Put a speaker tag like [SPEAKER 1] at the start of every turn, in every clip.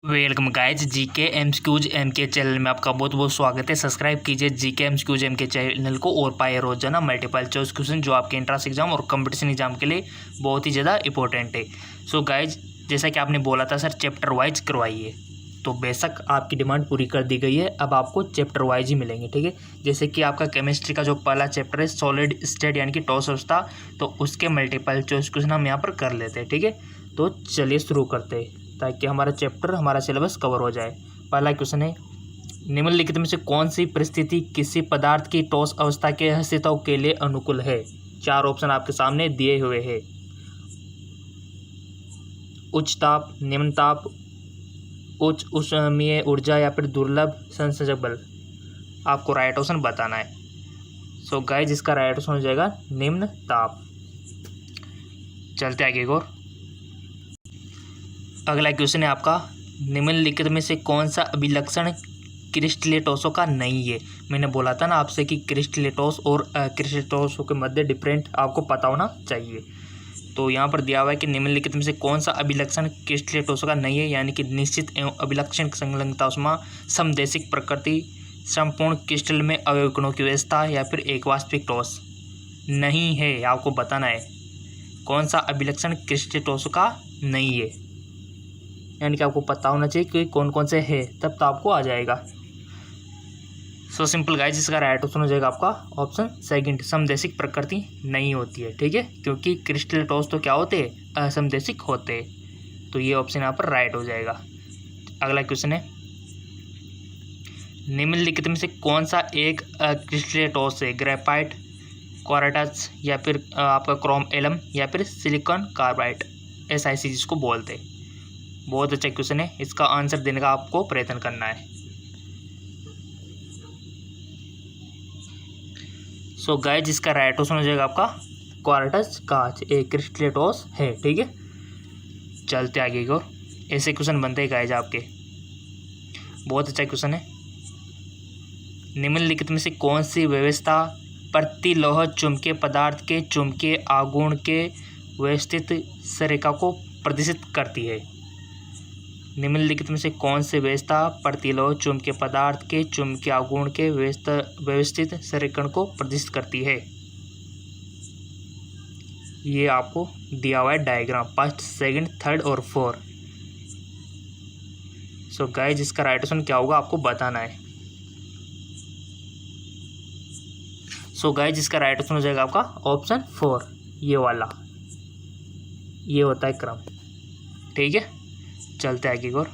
[SPEAKER 1] Welcome guys GK MCQs MK channel में आपका बहुत बहुत स्वागत है। सब्सक्राइब कीजिए जीके एमसीक्यूज एमके चैनल को और पाए रोजाना मल्टीपल चॉइस क्वेश्चन जो आपके एंट्रेंस एग्जाम और कंपटीशन एग्जाम के लिए बहुत ही ज़्यादा इंपॉर्टेंट है। सो गाइज जैसा कि आपने बोला था सर चैप्टर वाइज करवाइए, तो बेशक आपकी डिमांड पूरी कर दी गई है। अब आपको चैप्टर वाइज ही मिलेंगे, ठीक है। जैसे कि आपका केमिस्ट्री का जो पहला चैप्टर है सॉलिड स्टेट यानी कि ठोस अवस्था, तो उसके मल्टीपल चॉइस क्वेश्चन हम यहाँ पर कर लेते हैं, ठीक है। तो चलिए शुरू करते हैं ताकि हमारा चैप्टर हमारा सिलेबस कवर हो जाए। पहला क्वेश्चन है, निम्नलिखित में से कौन सी परिस्थिति किसी पदार्थ की ठोस अवस्था के अस्तित्व के लिए अनुकूल है। चार ऑप्शन आपके सामने दिए हुए हैं। उच्च ताप, निम्न ताप, उच्च ऊष्मीय ऊर्जा या फिर दुर्लभ संसर्जक बल। आपको राइट ऑप्शन बताना है। सो गाइस इसका राइट ऑप्शन हो जाएगा निम्न ताप। चलते आगे और अगला क्वेश्चन है आपका, निम्नलिखित में से कौन सा अभिलक्षण क्रिस्टलेटोसों का नहीं है। मैंने बोला था ना आपसे कि क्रिस्टलेटोस और क्रिस्टलेटोसों के मध्य डिफरेंट आपको पता होना चाहिए। तो यहाँ पर दिया हुआ है कि निम्नलिखित में से कौन सा अभिलक्षण क्रिस्टलेटोसों का नहीं है, यानी कि निश्चित एवं अभिलक्षण संलग्नता उष्मा, समदेशिक प्रकृति, संपूर्ण क्रिस्टल में अवयव कणों की व्यवस्था या फिर एक वास्तविक ठोस नहीं है। आपको बताना है कौन सा अभिलक्षण क्रिस्टलेटोसों का नहीं है, यानी कि आपको पता होना चाहिए कि कौन कौन से है, तब तो आपको आ जाएगा। सो सिंपल गाइस इसका राइट ऑप्शन हो जाएगा आपका ऑप्शन सेकंड, समदेशिक प्रकृति नहीं होती है, ठीक है। क्योंकि क्रिस्टलेटोस तो क्या होते हैं, असमदेशिक होते हैं। तो ये ऑप्शन यहाँ पर राइट हो जाएगा। अगला क्वेश्चन है, निम्नलिखित में से कौन सा एक क्रिस्टलेटोस है, ग्रेफाइट, क्वार्ट्ज या फिर आपका क्रोम एलम या फिर सिलिकॉन कार्बाइड, SiC जिसको बोलते हैं। बहुत अच्छा क्वेश्चन है, इसका आंसर देने का आपको प्रयत्न करना है। सो गाइस इसका राइट ऑप्शन हो जाएगा आपका क्वार्ट्ज कांच, एक क्रिस्टलेटोस है, ठीक है। चलते आगे की ओर। ऐसे क्वेश्चन बनते हैं गाइस आपके। बहुत अच्छा क्वेश्चन है, निम्नलिखित में से कौन सी व्यवस्था प्रतिलोह चुंबकीय पदार्थ के चुंबकीय आघूर्ण के व्यवस्थित संरेखा को प्रदर्शित करती है। निम्नलिखित में से कौन सी व्यवस्था प्रतिलोह चुंबकीय पदार्थ के चुंबकीय आघूर्ण के व्यवस्थित संरेखण को प्रदर्शित करती है। ये आपको दिया हुआ है डायग्राम, फर्स्ट, सेकंड, थर्ड और फोर्थ। सो गाइस इसका राइट ऑप्शन क्या होगा आपको बताना है। सो गाइस इसका राइट ऑप्शन हो जाएगा आपका ऑप्शन 4, ये वाला, ये होता है क्रम, ठीक है। चलते आगे और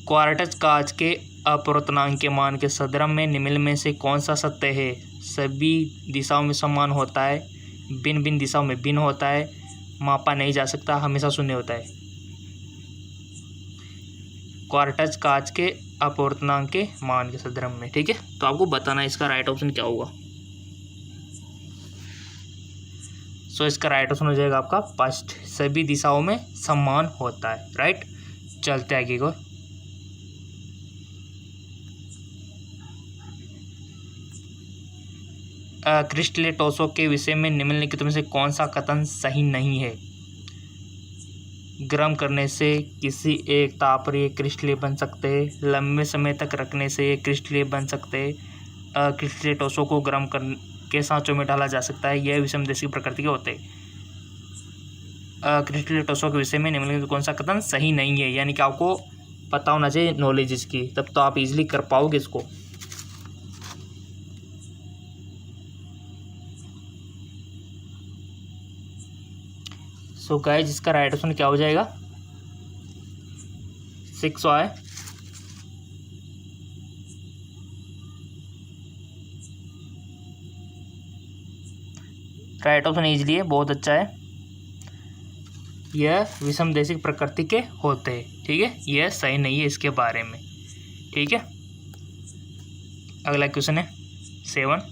[SPEAKER 1] क्वार्ट्ज कांच के अपवर्तनांक के मान के सदरम में निम्न में से कौन सा सत्य है। सभी दिशाओं में समान होता है, भिन्न भिन्न दिशाओं में भिन्न होता है, मापा नहीं जा सकता, हमेशा शून्य होता है। क्वार्ट्ज कांच के अपवर्तनांक के मान के सदरम में, ठीक है। तो आपको बताना है इसका राइट ऑप्शन क्या होगा। सो इसका राइट ऑप्शन हो जाएगा आपका फर्स्ट, सभी दिशाओं में समान होता है, राइट। चलते आगे को। क्रिस्टलेटोसों के विषय में निम्नलिखित में से कौन सा कथन सही नहीं है। गर्म करने से किसी एक ताप पर ये क्रिस्टलें बन सकते हैं, लंबे समय तक रखने से ये क्रिस्टलें बन सकते हैं, क्रिस्टलेटोसों को गर्म कर के सांचों में डाला जा सकता है, यह विषमदेशी प्रकृति के होते हैं। क्रिस्टलेटोसों के विषय में निम्नलिखित कौन सा कथन सही नहीं है, यानी कि आपको पता होना चाहिए नॉलेज इसकी, तब तो आप इजीली कर पाओगे इसको। सो गाइस इसका राइट ऑप्शन क्या हो जाएगा, 6 है। राइट ऑप्शन इजली है, बहुत अच्छा है। यह विषमदेशिक प्रकृति के होते हैं, ठीक है। यह सही नहीं है इसके बारे में, ठीक है। अगला क्वेश्चन है 7,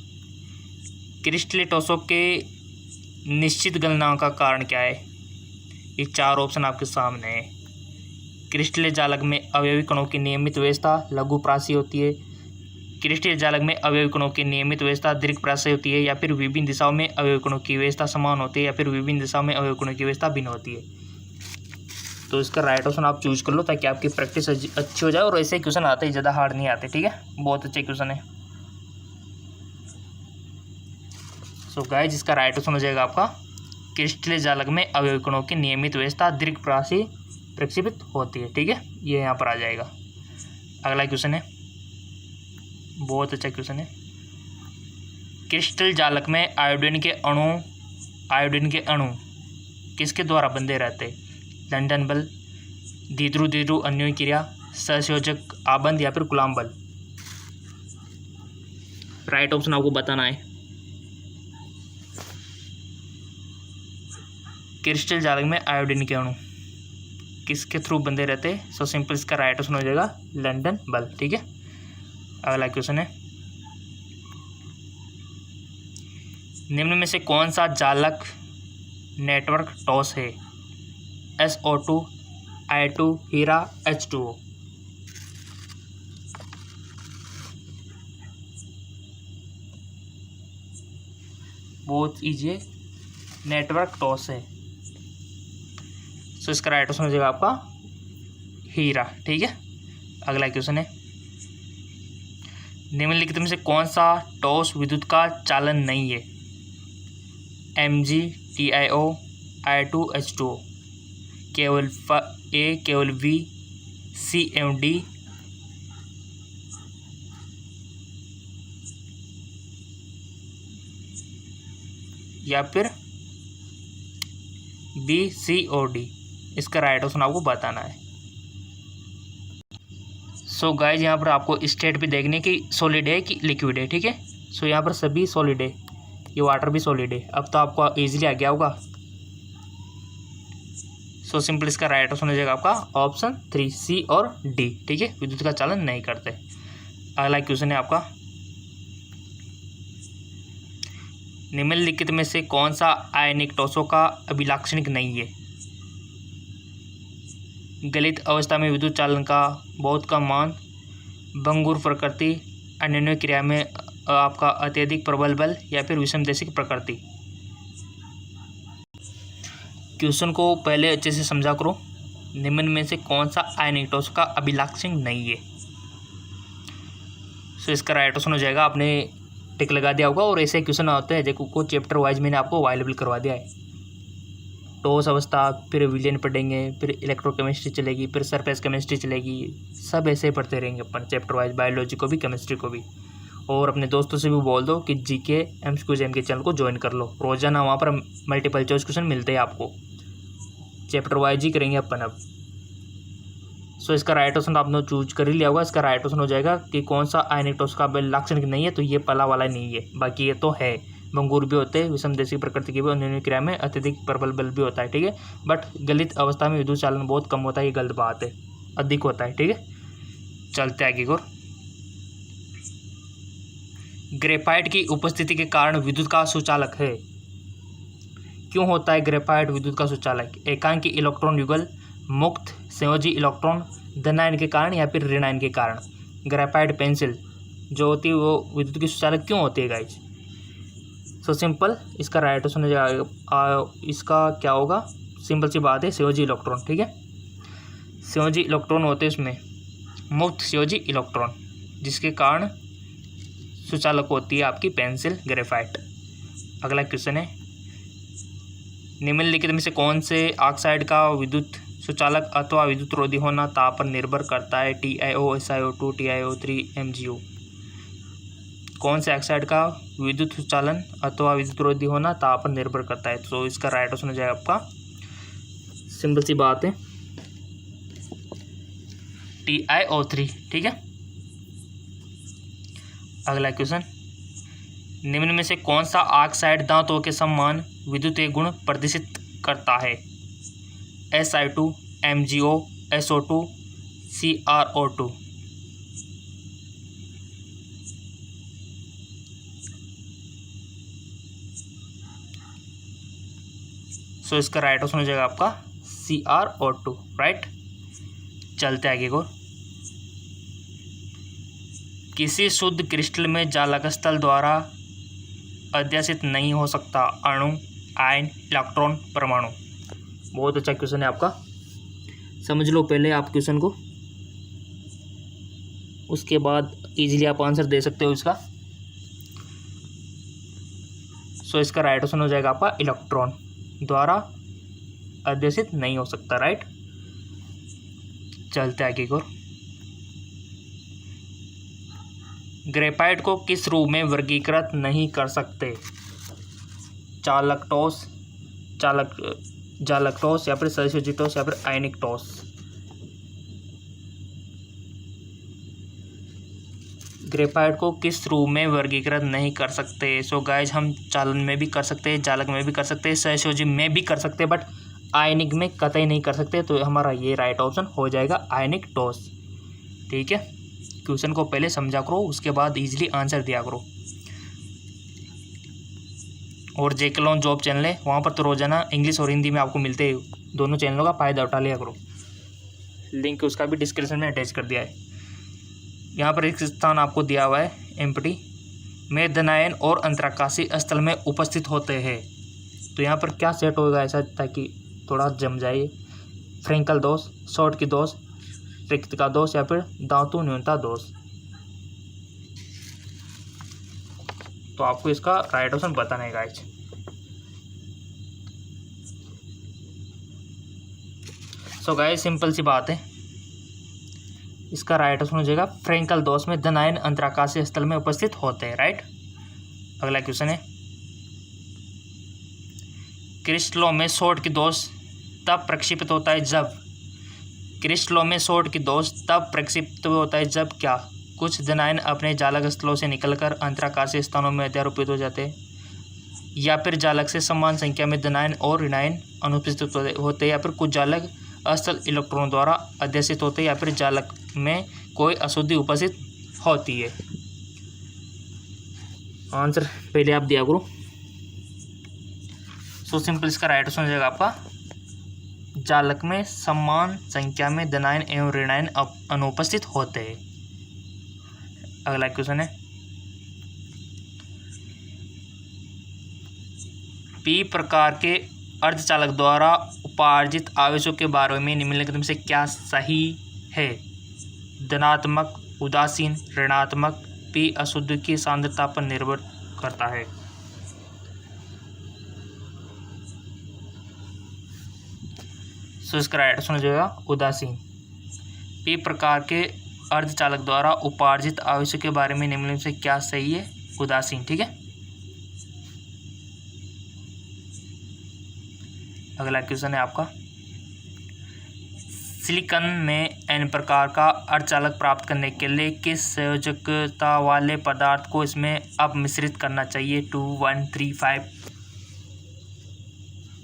[SPEAKER 1] क्रिस्टलेटोसों के निश्चित गलनांक का कारण क्या है। ये 4 ऑप्शन आपके सामने है। क्रिस्टल जालक में अवयवी कणों की नियमित व्यवस्था, लघु प्राशी होती है, क्रिस्टलीय जालक में अवयवी कणों की नियमित व्यवस्था दीर्घप्रास से होती है, या फिर विभिन्न दिशाओं में अवयवी कणों की व्यवस्था समान होती है, या फिर विभिन्न दिशाओं में अवयवी कणों की व्यवस्था भिन्न होती है। तो इसका राइट ऑप्शन आप चूज कर लो ताकि आपकी प्रैक्टिस अच्छी हो जाए और ऐसे क्वेश्चन आते ही, ज़्यादा हार्ड नहीं आते। ठीक है, बहुत अच्छे क्वेश्चन है। सो गाइस, इसका राइट ऑप्शन हो जाएगा आपका क्रिस्टलीय जालक में अवयवी कणों की नियमित व्यवस्था दीर्घप्रास से प्रक्षेपित होती है। ठीक है, ये यहाँ पर आ जाएगा। अगला क्वेश्चन है, बहुत अच्छा क्वेश्चन है। क्रिस्टल जालक में आयोडीन के अणु किसके द्वारा बंधे रहते हैं? लंदन बल, द्विध्रुव अन्योन्य क्रिया, सहसंयोजक आबंध, या फिर कूलॉम बल। राइट ऑप्शन आपको बताना है। क्रिस्टल जालक में आयोडीन के अणु किसके थ्रू बंधे रहते हैं? सो सिंपल, इसका राइट ऑप्शन हो जाएगा लंदन बल। ठीक है, अगला क्वेश्चन है, निम्न में से कौन सा जालक नेटवर्क टॉस है? SO2, I2, हीरा, H2O। बहुत इजी है, नेटवर्क टॉस है। सो इसका राइट ऑप्शन हो जाएगा आपका हीरा। ठीक है, अगला क्वेश्चन है, निम्नलिखित में से कौन सा टॉस विद्युत का चालन नहीं है? Mg, TiO, I2, H2O। केवल A, केवल V, C एवं D, या फिर B, C और D। इसका राइट ऑप्शन आपको बताना है। सो गाइज, यहाँ पर आपको स्टेट भी देखने की सॉलिड है कि लिक्विड है। ठीक है, सो यहाँ पर सभी सॉलिड है, ये वाटर भी सॉलिड है। अब तो आपको इजीली आ गया होगा। सो सिंपल, इसका राइट ऑप्शन हो जाएगा आपका ऑप्शन 3, C और D। ठीक है, विद्युत का चालन नहीं करते। अगला क्वेश्चन है आपका, निम्नलिखित में से कौन सा आयनिक टॉसों का अभिलाक्षणिक नहीं है? गलित अवस्था में विद्युत चालन का बहुत कम मान, भंगुर प्रकृति, अन्योन्य क्रिया में आपका अत्यधिक प्रबल बल, या फिर विषमदेशिक प्रकृति। क्वेश्चन को पहले अच्छे से समझा करो। निम्न में से कौन सा आयनिक टॉस का अभिलाक्षणिक नहीं है? सो इसका राइट ऑप्शन हो जाएगा, आपने टिक लगा दिया होगा। और ऐसे क्वेश्चन आते हैं जो चैप्टर वाइज मैंने आपको अवेलेबल करवा दिया है। टॉस अवस्था, फिर विलियन पढ़ेंगे, फिर इलेक्ट्रोकेमिस्ट्री चलेगी, फिर सरफेस केमिस्ट्री चलेगी। सब ऐसे पढ़ते रहेंगे अपन चैप्टर वाइज, बायोलॉजी को भी, केमिस्ट्री को भी। और अपने दोस्तों से भी बोल दो कि जीके एमसीक्यूज के चैनल को ज्वाइन कर लो। रोजाना वहाँ पर मल्टीपल चॉइस क्वेश्चन मिलते हैं आपको। चैप्टर वाइज ही करेंगे अपन अब। सो इसका राइट ऑप्शन आपने चूज कर ही लिया होगा। इसका राइट ऑप्शन हो जाएगा कि कौन सा आयनिक टॉस का लाक्षणिक नहीं है, तो ये पहला वाला नहीं है। बाकी ये तो है, भंगुर भी होते हैं, विषमदेशिक प्रकृति की भी, अन्योन्य क्रिया में अत्यधिक प्रबल बल भी होता है। ठीक है, बट गलित अवस्था में विद्युत चालन बहुत कम होता है, ये गलत बात है, अधिक होता है। ठीक है, चलते आगे और ग्रेफाइट की उपस्थिति के कारण विद्युत का सुचालक है। क्यों होता है ग्रेफाइट विद्युत का सुचालक? एकांकी इलेक्ट्रॉन युगल, मुक्त संयोजी इलेक्ट्रॉन, धनायन के कारण, या फिर ऋणायन के कारण। ग्रेफाइट पेंसिल जो होती है वो विद्युत की सुचालक क्यों होती है गाइज? सो सिंपल, इसका राइट ऑप्शन हो जाएगा, इसका क्या होगा, सिंपल सी बात है, संयोजी इलेक्ट्रॉन। ठीक है, संयोजी इलेक्ट्रॉन होते हैं इसमें, मुक्त संयोजी इलेक्ट्रॉन, जिसके कारण सुचालक होती है आपकी पेंसिल ग्रेफाइट। अगला क्वेश्चन है, निम्नलिखित में से कौन से ऑक्साइड का विद्युत सुचालक अथवा विद्युत रोधी होना ताप पर निर्भर करता है? TiO, SiO2, TiO3, MgO। कौन से ऑक्साइड का विद्युत सुचालन अथवा विद्युत रोधी होना ताप पर निर्भर करता है? तो इसका राइट ऑप्शन हो जाएगा आपका, सिंपल सी बात है, TiO3। ठीक है, अगला क्वेश्चन, निम्न में से कौन सा ऑक्साइड दांतों के समान विद्युतीय गुण प्रदर्शित करता है? Si2, MgO, SO2, CrO2। सो इसका राइट ऑप्शन हो जाएगा आपका CrO2। राइट, चलते आगे को। किसी शुद्ध क्रिस्टल में जालक स्थल द्वारा अध्यासित नहीं हो सकता अणु, आयन, इलेक्ट्रॉन, परमाणु। बहुत अच्छा क्वेश्चन है आपका, समझ लो पहले आप क्वेश्चन को, उसके बाद इजीली आप आंसर दे सकते हो इसका। सो इसका राइट ऑप्शन हो जाएगा आपका इलेक्ट्रॉन द्वारा अध्यासित नहीं हो सकता, राइट। चलते आगे की ओर। ग्रेफाइट को किस रूप में वर्गीकृत नहीं कर सकते? चालकटोस, जालकटोस या फिर सल्फ्यूजिटोस या फिर आयनिक टोस। ग्रेफाइट को किस रूप में वर्गीकृत नहीं कर सकते? सो गाइज हम चालन में भी कर सकते हैं, जालक में भी कर सकते हैं, सल्फ्यूजिक में भी कर सकते हैं, बट आयनिक में कतई नहीं कर सकते। तो हमारा ये राइट ऑप्शन हो जाएगा आयनिक टोस। ठीक है, क्वेश्चन को पहले समझा करो, उसके बाद इजीली आंसर दिया करो। और जेके जॉब चैनल है, वहाँ पर तो रोजाना इंग्लिश और हिंदी में आपको मिलते हैं, दोनों चैनलों का फ़ायदा उठा लिया करो। लिंक उसका भी डिस्क्रिप्शन में अटैच कर दिया है। यहाँ पर एक स्थान आपको दिया हुआ है एम्प्टी में धनायन और अंतराकाशी स्थल में उपस्थित होते हैं। तो यहाँ पर क्या सेट होगा ऐसा ताकि थोड़ा जम जाए? फ्रेंकल दोष, शॉर्ट की दोष, रिक्त का दोष या फिर धातु न्यूनता दोष। तो आपको इसका राइट ऑप्शन बताना है गाइस। सो गाइस सिंपल सी बात है, इसका राइट ऑप्शन हो जाएगा फ्रेंकल दोष में धनायन अंतराकाशीय स्थल में उपस्थित होते हैं, राइट। अगला क्वेश्चन है, क्रिस्टलों में शॉर्ट की दोष तब प्रक्षेपित होता है जब, क्रिस्टलों में शॉर्ट की दोष तब प्रक्षेपित होता है जब क्या? कुछ धनायन अपने जालक स्थलों से निकलकर अंतराकाशीय स्थानों में अध्यारोपित हो जाते हैं, या फिर जालक से समान संख्या में धनायन और ऋणायन अनुपस्थित होते हैं, या फिर कुछ जालक अस्थल इलेक्ट्रॉनों द्वारा अध्यासित होते हैं, या फिर जालक में कोई अशुद्धि उपस्थित होती है। आंसर पहले आप दिया करो। सो सिंपल इसका राइट ऑप्शन हो जाएगा आपका जालक में समान संख्या में धनायन एवं ऋणायन अनुपस्थित होते हैं। अगला क्वेश्चन है, पी प्रकार के अर्धचालक द्वारा उपार्जित आवेशों के बारे में निम्नलिखित में से क्या सही है? धनात्मक, उदासीन, ऋणात्मक। पी अशुद्ध की सांद्रता पर निर्भर करता है। सो इसका राइट ऑप्शन हो जाएगा उदासीन। पी प्रकार के अर्धचालक द्वारा उपार्जित आवेशों के बारे में निम्नलिखित से क्या सही है? उदासीन। ठीक है, अगला क्वेश्चन है आपका, सिलिकॉन में एन प्रकार का अर्धचालक प्राप्त करने के लिए किस संयोजकता वाले पदार्थ को इसमें अब मिश्रित करना चाहिए? 2, 1, 3, 5।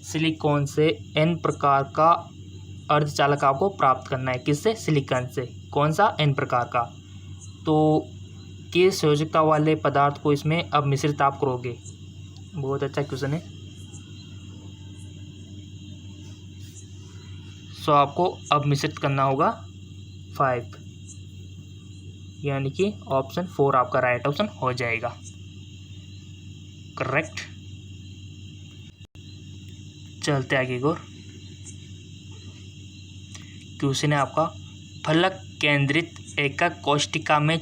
[SPEAKER 1] सिलिकॉन से एन प्रकार का अर्धचालक आपको प्राप्त करना है, किससे? सिलिकॉन से। कौन सा? एन प्रकार का। तो किस संयोजकता वाले पदार्थ को इसमें अब मिश्रित आप करोगे? बहुत अच्छा क्वेश्चन है। सो आपको अब मिश्रित करना होगा 5, यानी कि ऑप्शन 4 आपका राइट ऑप्शन हो जाएगा, करेक्ट। चलते आगे और क्वेश्चन है आपका, फलक केंद्रित एकक कोष्टिका में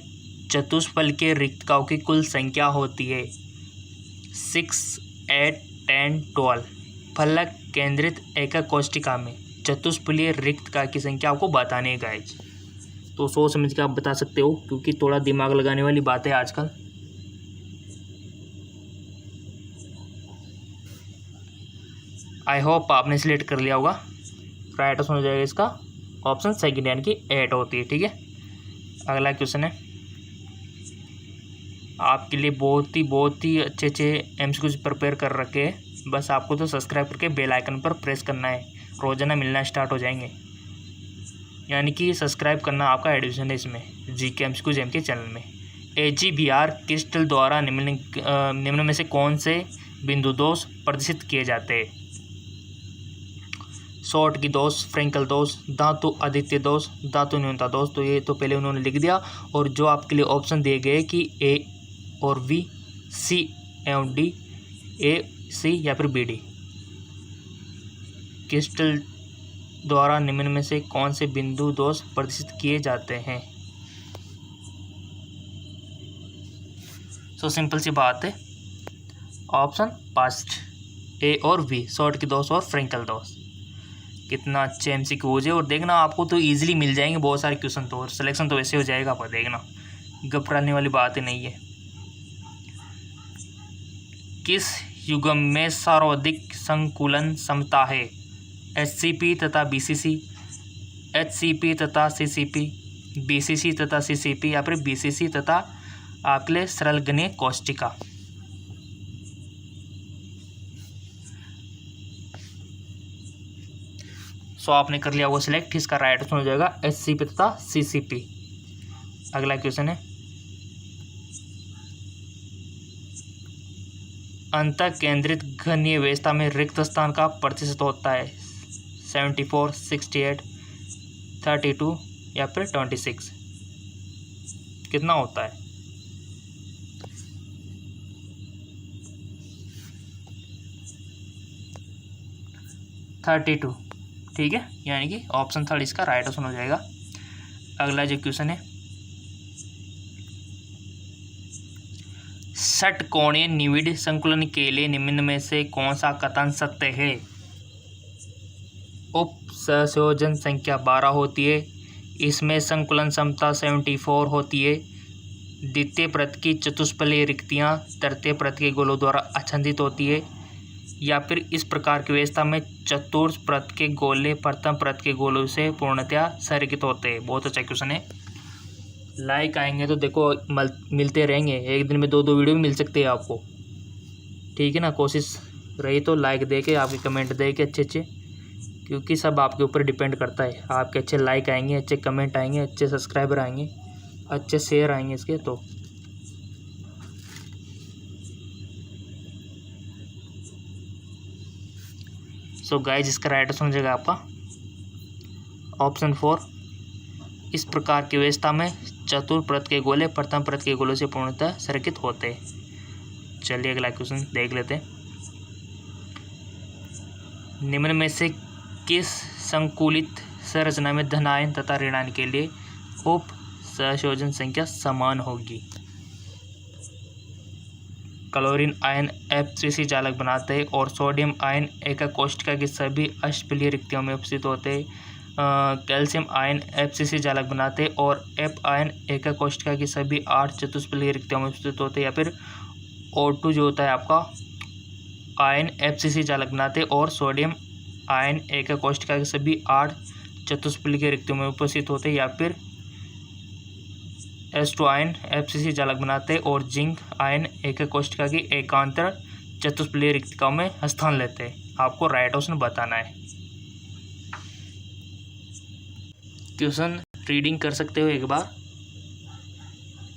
[SPEAKER 1] चतुष्फल के रिक्तकों की कुल संख्या होती है 6, 8, 10, 12। फलक केंद्रित एकक कोष्टिका में चतुष्फलीय रिक्तका की संख्या आपको बतानी है गाइज। तो सोच समझ के आप बता सकते हो, क्योंकि थोड़ा दिमाग लगाने वाली बात है आजकल। आई होप आपने सिलेक्ट कर लिया होगा। राइट आंसर हो जाएगा इसका ऑप्शन सेकंड, यानी कि 8 होती है। ठीक है, अगला क्वेश्चन है आपके लिए बहुत ही अच्छे एमसीक्यूज प्रिपेयर कर रखे हैं। बस आपको तो सब्सक्राइब करके बेल आइकन पर प्रेस करना है, रोजाना मिलना स्टार्ट हो जाएंगे। यानी कि सब्सक्राइब करना आपका एडिशन है इसमें, जीके एमसीक्यूज एम के चैनल में। AGBR क्रिस्टल द्वारा निम्न में से कौन से बिंदु दोष प्रदर्शित किए जाते हैं? शॉर्ट की दोष, फ्रैंकल दोष, धातु आदित्य दोष, धातु न्यूनता दोष। तो ये तो पहले उन्होंने लिख दिया। और जो आपके लिए ऑप्शन दिए गए कि ए और बी, सी एवं डी, ए सी या फिर बी डी। क्रिस्टल द्वारा निम्न में से कौन से बिंदु दोष प्रदर्शित किए जाते हैं? सो सिंपल सी बात है, ऑप्शन फर्स्ट ए और बी, शॉर्ट की दोष और फ्रैंकल दोष। कितना अच्छे एमसीक्यूज है। और देखना आपको तो इजीली मिल जाएंगे बहुत सारे क्वेश्चन, तो और सिलेक्शन तो वैसे हो जाएगा, पर देखना घबराने वाली बात ही नहीं है। किस युग्म में सर्वाधिक संकुलन क्षमता है? एचसीपी तथा बीसीसी, एचसीपी तथा सीसीपी, बीसीसी तथा सीसीपी या फिर बीसीसी तथा आपके लिए सरल गणीय कोष्टिका। सो आपने कर लिया वो सिलेक्ट, इसका राइट आंसर हो जाएगा एचसीपी तथा सीसीपी। अगला क्वेश्चन है, अंतः केंद्रित घनीय व्यवस्था में रिक्त स्थान का प्रतिशत होता है 74, 68, 32 या फिर 26। कितना होता है? (32), ठीक है, यानी कि ऑप्शन थर्ड इसका राइट आंसर हो जाएगा। अगला जो क्वेश्चन है, षटकोणीय निविड़ संकुलन के लिए निम्न में से कौन सा कथन सत्य है? उप संयोजन संख्या 12 होती है, इसमें संकुलन क्षमता 74 होती है, द्वितीय प्रत की चतुष्फलकीय रिक्तियाँ तृतीय प्रत के गोलों द्वारा आच्छादित होती है, या फिर इस प्रकार की व्यवस्था में चतुर्थ प्रत के गोले प्रथम प्रत के गोलों से पूर्णतया संरेखित होते हैं। बहुत अच्छा क्वेश्चन है। लाइक आएंगे तो देखो मिलते रहेंगे, एक दिन में 2-2 वीडियो भी मिल सकते हैं आपको, ठीक है ना। कोशिश रही तो लाइक दे के, आपके कमेंट दे के अच्छे, क्योंकि सब आपके ऊपर डिपेंड करता है। आपके अच्छे लाइक आएंगे, अच्छे कमेंट आएंगे, अच्छे सब्सक्राइबर आएंगे, अच्छे शेयर आएंगे इसके। तो सो गाइस, इसका राइट आंसर हो जाएगा आपका ऑप्शन 4। इस प्रकार की व्यवस्था में चतुर्प्रत के गोले प्रथम प्रत के गोलों से पूर्णतः संरेखित होते हैं। चलिए अगला क्वेश्चन देख लेते हैं। निम्न में से किस संकुलित संरचना में धनायन तथा ऋणायन के लिए उप संयोजन संख्या समान होगी? क्लोरीन आयन FCC चालक बनाते हैं और सोडियम आयन एकक कोष्ठिका की सभी अष्टफलीय रिक्तियों में उपस्थित होते हैं। कैल्शियम आयन FCC चालक बनाते हैं और F आयन एकक कोष्ठिका की सभी 8 चतुष्फलकीय रिक्तियों में उपस्थित होते हैं, या फिर O2 जो होता है आपका आयन FCC चालक बनाते हैं और सोडियम आयन एकक कोष्ठिका की सभी 8 चतुष्फलकीय रिक्तियों में उपस्थित होते हैं, या फिर H2 आयन FCC चालक बनाते हैं और जिंक आयन एकक कोष्ठिका की एकांतर चतुष्फलकीय रिक्तिकाओं में स्थान लेते हैं। आपको राइट ऑप्शन बताना है। क्वेश्चन रीडिंग कर सकते हो एक बार।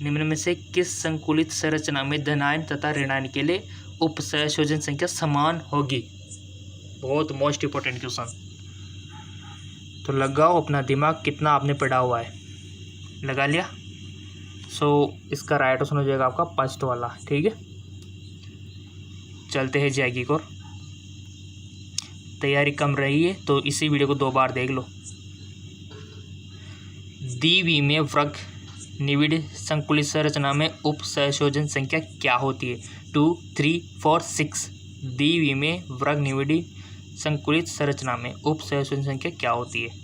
[SPEAKER 1] निम्न में से किस संकुलित संरचना में धनायन तथा ऋणायन के लिए उप संयोजन संख्या समान होगी? बहुत मोस्ट इंपॉर्टेंट क्वेश्चन। तो लगाओ अपना दिमाग, कितना आपने पढ़ा हुआ है, लगा लिया। सो इसका राइट ऑप्शन हो जाएगा आपका फर्स्ट वाला, ठीक है। चलते हैं जाएगी और तैयारी कम रही है तो इसी वीडियो को 2 बार देख लो। द्विविमीय में वृक्क निविड़ संकुलित संरचना में उप संयोजन संख्या क्या होती है? 2, 3, 4, 6। द्विविमीय में वृक्क निविड़ संकुलित संरचना में उप संयोजन संख्या क्या होती है?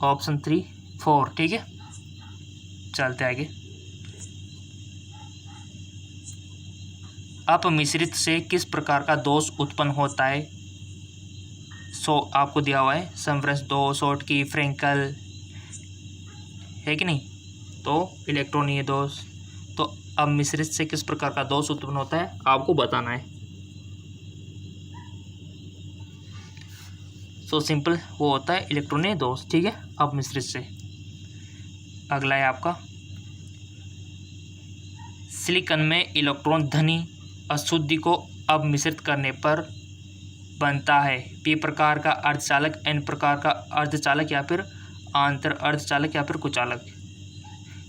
[SPEAKER 1] ऑप्शन 3, 4, ठीक है। चलते आगे। अपमिश्रित से किस प्रकार का दोष उत्पन्न होता है? सो आपको दिया हुआ है समवृंश दोष, शॉर्ट की, फ्रैंकल, है कि नहीं? तो इलेक्ट्रॉनीय दोष। तो अपमिश्रित से किस प्रकार का दोष उत्पन्न होता है आपको बताना है। सो सिंपल, वो होता है इलेक्ट्रॉनीय दोष, ठीक है, अपमिश्रित से। अगला है आपका सिलिकॉन में इलेक्ट्रॉन धनी अशुद्धि को अब मिश्रित करने पर बनता है पी प्रकार का अर्धचालक, एन प्रकार का अर्धचालक या फिर आंतर अर्धचालक या फिर कुचालक।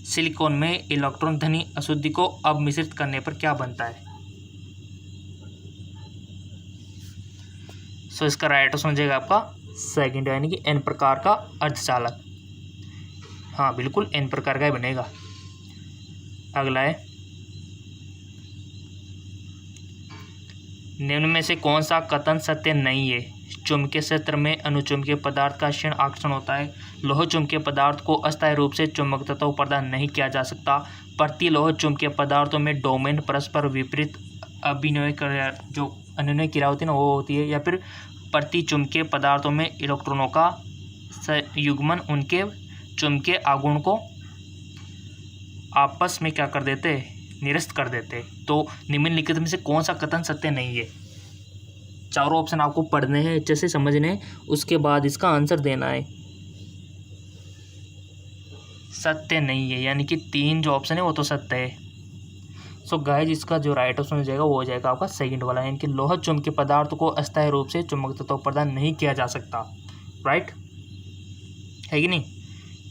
[SPEAKER 1] सिलिकॉन में इलेक्ट्रॉन धनी अशुद्धि को अब मिश्रित करने पर क्या बनता है? सो इसका राइट ऑप्शन हो जाएगा आपका सेकंड, यानी कि एन प्रकार का अर्धचालक। हाँ बिल्कुल एन प्रकार का ही बनेगा। अगला है, निम्न में से कौन सा कथन सत्य नहीं है? चुंबकीय क्षेत्र में अनुचुंबकीय पदार्थ का क्षीण आकर्षण होता है। लोह चुंबकीय पदार्थ को अस्थायी रूप से चुंबक तत्व प्रदान नहीं किया जा सकता। प्रतिलोह चुंबकीय पदार्थों में डोमेन परस्पर विपरीत अभिनय क्रिया, जो अनुनय क्रिया होती है ना, वो होती है। या फिर प्रति चुंबकीय पदार्थों में इलेक्ट्रॉनों का संयुग्मन उनके चुंबकीय आघूर्ण को आपस में क्या कर देते, निरस्त कर देते। तो निम्नलिखित में से कौन सा कथन सत्य नहीं है? चारों ऑप्शन आपको पढ़ने हैं, अच्छे से समझने हैं, उसके बाद इसका आंसर देना है। सत्य नहीं है, यानी कि 3 जो ऑप्शन है वो तो सत्य है। सो गाइस, इसका जो राइट ऑप्शन हो जाएगा वो हो जाएगा आपका सेकंड वाला, यानी कि लोह चुंबकीय पदार्थ को अस्थायी रूप से चुंबक तत्व प्रदान नहीं किया जा सकता। राइट है कि नहीं?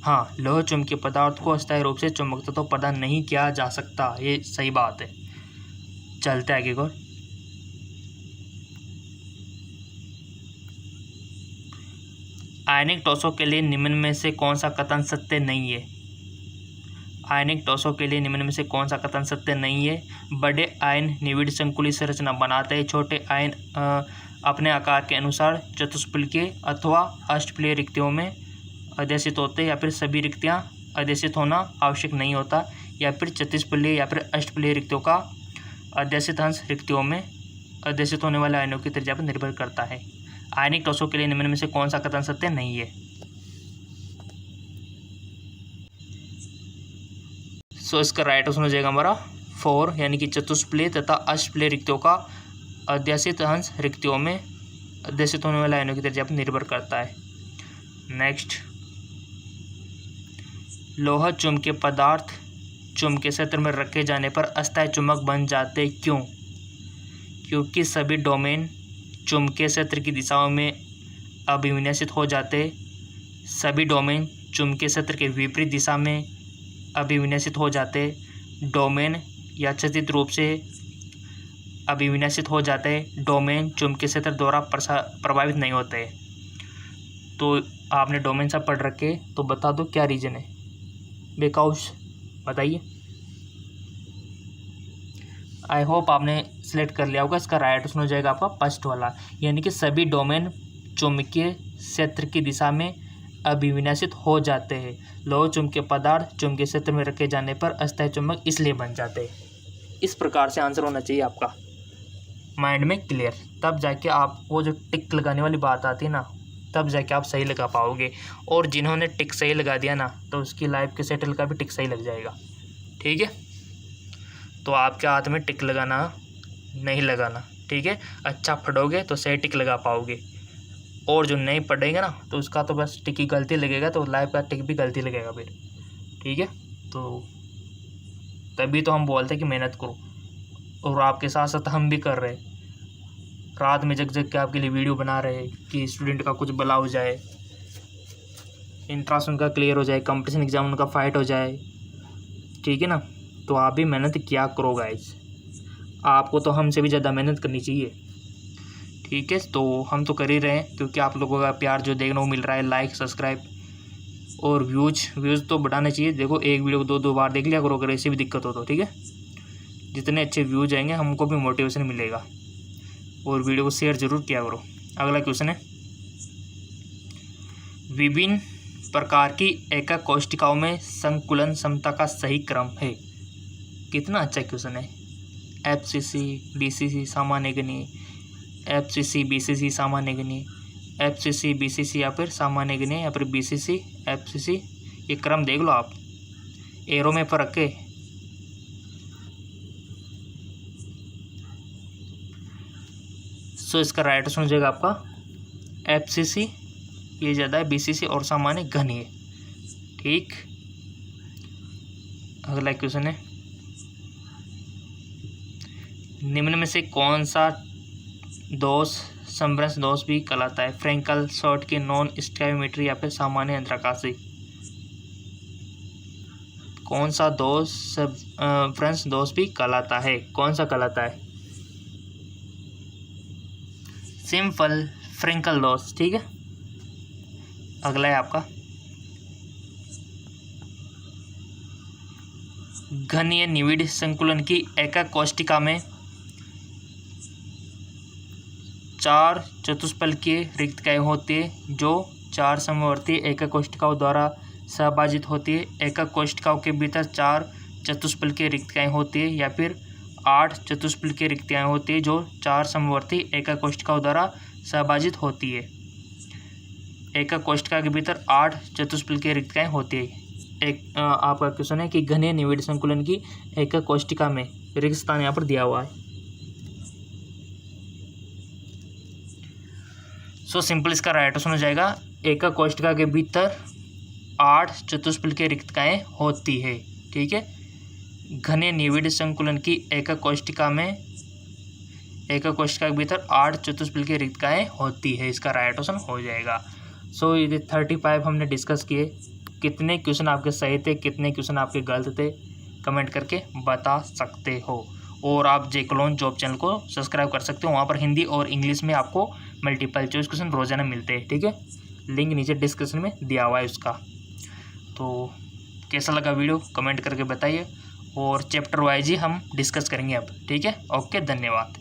[SPEAKER 1] हाँ, लोह चुंबकीय पदार्थ को अस्थायी रूप से चुंबक तत्व प्रदान नहीं किया जा सकता, ये सही बात है। चलते आगे को। आयनिक टॉसों के लिए निम्न में से कौन सा कथन सत्य नहीं है? आयनिक टॉसों के लिए निम्न में से कौन सा कथन सत्य नहीं है? बड़े आयन निविड़ संकुली संरचना बनाते हैं। छोटे आयन अपने आकार के अनुसार चतुष्फलकीय अथवा अष्टफलकीय रिक्तियों में अध्यसित होते हैं। या फिर सभी रिक्तियां अध्यसित होना आवश्यक नहीं होता। या फिर चतुष्फलकीय या फिर अष्टफलकीय रिक्तियों का अध्यसित अंश रिक्तियों में अध्यसित होने वाले आयनों की त्रिज्या पर निर्भर करता है। आयनिक टॉसों के लिए निम्न में से कौन सा कथन सत्य नहीं है? सो इसका राइट ऑप्शन हो जाएगा हमारा 4, यानी कि चतुष्फलकीय तथा अष्टफलकीय रिक्तियों का अध्यसित अंश रिक्तियों में अध्यसित होने वाले आयनों की त्रिज्या पर निर्भर करता है। नेक्स्ट, लोह चुंबकीय पदार्थ चुंबकीय क्षेत्र में रखे जाने पर अस्थायी चुंबक बन जाते क्यों? क्योंकि सभी डोमेन चुंबकीय क्षेत्र की दिशाओं में अभिविन्यसित हो जाते। सभी डोमेन चुंबकीय क्षेत्र के विपरीत दिशा में अभिविन्यसित हो जाते। डोमेन यादृच्छिक रूप से अभिविन्यसित हो जाते। डोमेन चुंबकीय क्षेत्र द्वारा प्रभावित नहीं होते। तो आपने डोमेन सब पढ़ रखे, तो बता दो क्या रीजन है? बेकाउस बताइए। आई होप आपने सिलेक्ट कर लिया होगा। इसका राइट ऑप्शन हो जाएगा आपका फर्स्ट वाला, यानी कि सभी डोमेन चुंबकीय क्षेत्र की दिशा में अभिविन्यसित हो जाते हैं। लोह चुंबकीय पदार्थ चुंबकीय क्षेत्र में रखे जाने पर अस्थायी चुंबक इसलिए बन जाते हैं। इस प्रकार से आंसर होना चाहिए आपका माइंड में क्लियर, तब जाके आप वो जो टिक लगाने वाली बात आती है ना, तब जाके आप सही लगा पाओगे। और जिन्होंने टिक सही लगा दिया ना, तो उसकी लाइफ के सेटल का भी टिक सही लग जाएगा। ठीक है, तो आपके हाथ में टिक लगाना नहीं लगाना। ठीक है, अच्छा पढ़ोगे तो सही टिक लगा पाओगे, और जो नहीं पढ़ेगा ना, तो उसका तो बस टिक की गलती लगेगा, तो लाइफ का टिक भी गलती लगेगा फिर। ठीक है, तो तभी तो हम बोलते हैं कि मेहनत करो, और आपके साथ साथ हम भी कर रहे हैं। रात में जग जग के आपके लिए वीडियो बना रहे हैं कि स्टूडेंट का कुछ भला हो जाए, इंट्रांस उनका क्लियर हो जाए, कंपटीशन एग्जाम उनका फाइट हो जाए। ठीक है ना, तो आप भी मेहनत किया करो गाइस। आपको तो हमसे भी ज़्यादा मेहनत करनी चाहिए। ठीक है, तो हम तो कर ही रहे हैं, क्योंकि आप लोगों का प्यार जो देखने को मिल रहा है, लाइक सब्सक्राइब और व्यूज़ तो बढ़ाना चाहिए। देखो, एक वीडियो को 2 बार देख लिया करो, अगर ऐसी भी दिक्कत हो तो। ठीक है, जितने अच्छे व्यूज आएंगे हमको भी मोटिवेशन मिलेगा। और वीडियो को शेयर जरूर किया करो। अगला क्वेश्चन है, विभिन्न प्रकार की एकक कोष्ठिकाओं में संकुलन क्षमता का सही क्रम है। कितना अच्छा क्वेश्चन है। FCC DCC सामान्य गणीय, FCC BCC सामान्य गणीय, FCC BCC या फिर सामान्य गणीय या फिर BCC FCC, ये क्रम देख लो आप, एरो में फर्क है। सो इसका राइट ऑप्शन हो जाएगा आपका FCC, ये ज़्यादा है, BCC और सामान्य घनीय। ठीक, अगला क्वेश्चन है, निम्न में से कौन सा दोष समभ्रंश दोष भी कहलाता है? फ्रैंकल, शॉर्ट के, नॉन स्टोइकोमेट्री या फिर सामान्य अंतराकाशी? कौन सा दोष समभ्रंश दोष भी कहलाता है? कौन सा कहलाता है? सिंपल फ्रैंकल दोष। ठीक है, अगला है आपका घनीय निविड़ संकुलन की एकक कोष्ठिका में 4 चतुष्फलकीय रिक्तकाएं होती है जो 4 समवर्ती एकक कोष्ठिकाओं द्वारा सहभाजित होती है। एकक कोष्ठिकाओं के भीतर 4 चतुष्फलकीय रिक्तकाएं होती है या फिर 8 चतुष्फलकीय रिक्तकाएं होती है जो 4 समवर्ती एकक कोष्ठिकाओं द्वारा सहभाजित होती है। एकक कोष्ठिका के भीतर 8 चतुष्फलकीय रिक्तकाएं होती है। एक आपका क्वेश्चन है कि घनीय निविड़ संकुलन की एकक कोष्ठिका में रिक्त स्थान यहाँ पर दिया हुआ है। सो सिंपल इसका राइट ऑप्शन हो जाएगा एकक कोष्ठिका के भीतर 8 चतुष्फलकीय रिक्तकाएं होती है। ठीक है, घनीय निविड़ संकुलन की एकक कोष्ठिका के भीतर 8 चतुष्फलकीय रिक्तकाएं होती है। इसका राइट ऑप्शन हो जाएगा। सो ये 35 हमने डिस्कस किए। कितने क्वेश्चन आपके सही थे, कितने क्वेश्चन आपके गलत थे, कमेंट करके बता सकते हो। और आप जेक्लोन जॉब चैनल को सब्सक्राइब कर सकते हो, वहाँ पर हिंदी और इंग्लिश में आपको मल्टीपल चॉइस क्वेश्चन रोजाना मिलते हैं। ठीक है, लिंक नीचे डिस्क्रिप्शन में दिया हुआ है उसका। तो कैसा लगा वीडियो कमेंट करके बताइए, और चैप्टर वाइज ही हम डिस्कस करेंगे अब। ठीक है, ओके, धन्यवाद।